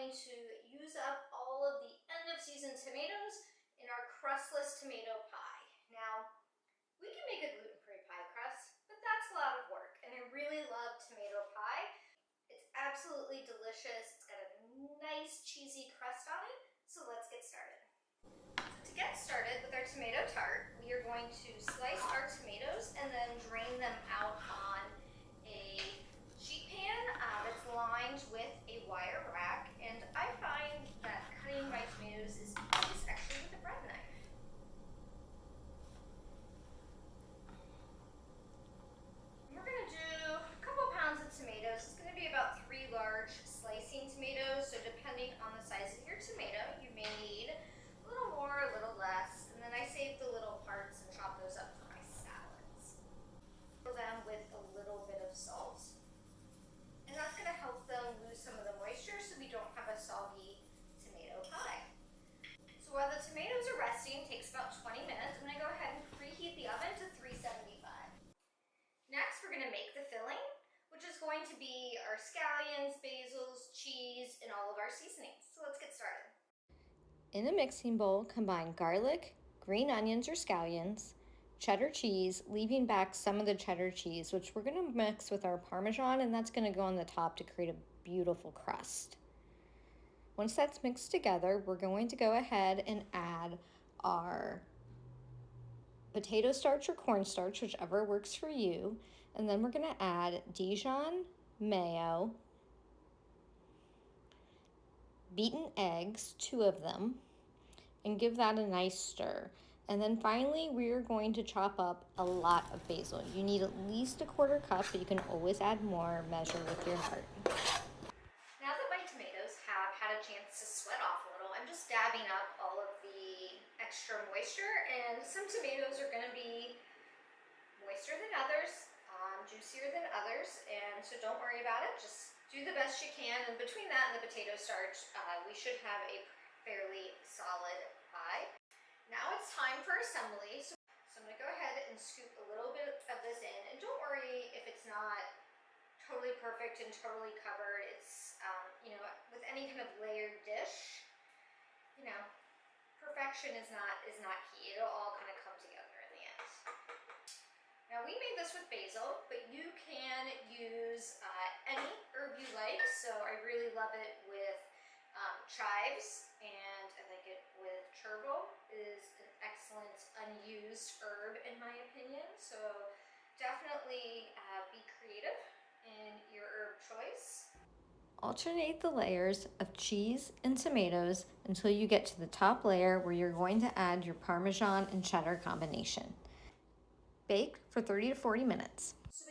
going to use up all of the end-of-season tomatoes in our crustless tomato pie. Now, we can make a gluten-free pie crust, but that's a lot of work, and I really love tomato pie. It's absolutely delicious. It's got a nice cheesy crust on it, so let's get started. To get started with our tomato tart, we are going to slice our tomatoes and then drain them out on a sheet pan that's lined with a wire rack, and I find that cutting my tomatoes is easiest actually with a bread knife. And we're going to do a couple pounds of tomatoes. It's going to be about 3 large slicing tomatoes, so depending on the size of your tomato, you may need a little more, a little less, and then I save the little parts and chop those up for my salads. Fill them with a little bit of salt. And that's going to help them lose some of the moisture so we don't have a soggy tomato pie. So while the tomatoes are resting, it takes about 20 minutes, I'm going to go ahead and preheat the oven to 375. Next, we're going to make the filling, which is going to be our scallions, basils, cheese, and all of our seasonings. So let's get started. In a mixing bowl, combine garlic, green onions or scallions, cheddar cheese, leaving back some of the cheddar cheese, which we're going to mix with our Parmesan, and that's going to go on the top to create a beautiful crust. Once that's mixed together, we're going to go ahead and add our potato starch or cornstarch, whichever works for you, and then we're going to add Dijon, mayo, beaten eggs, 2 of them, and give that a nice stir. And then finally, we're going to chop up a lot of basil. You need at least a 1/4 cup, but you can always add more, measure with your heart. Now that my tomatoes have had a chance to sweat off a little, I'm just dabbing up all of the extra moisture, and some tomatoes are going to be moister than others, juicier than others, and so don't worry about it. Just do the best you can, and between that and the potato starch, we should have a fairly solid pie. Now it's time for assembly. So I'm going to go ahead and scoop a little bit of this in, and don't worry if it's not totally perfect and totally covered. It's, with any kind of layered dish, perfection is not key. It'll all kind of come together in the end. Now we made this with basil, but you can use any herb you like. So I really love it with chives, and I like it with chervil. It is an excellent unused herb in my opinion, so definitely be creative in your herb choice. Alternate the layers of cheese and tomatoes until you get to the top layer where you're going to add your Parmesan and cheddar combination. Bake for 30 to 40 minutes. So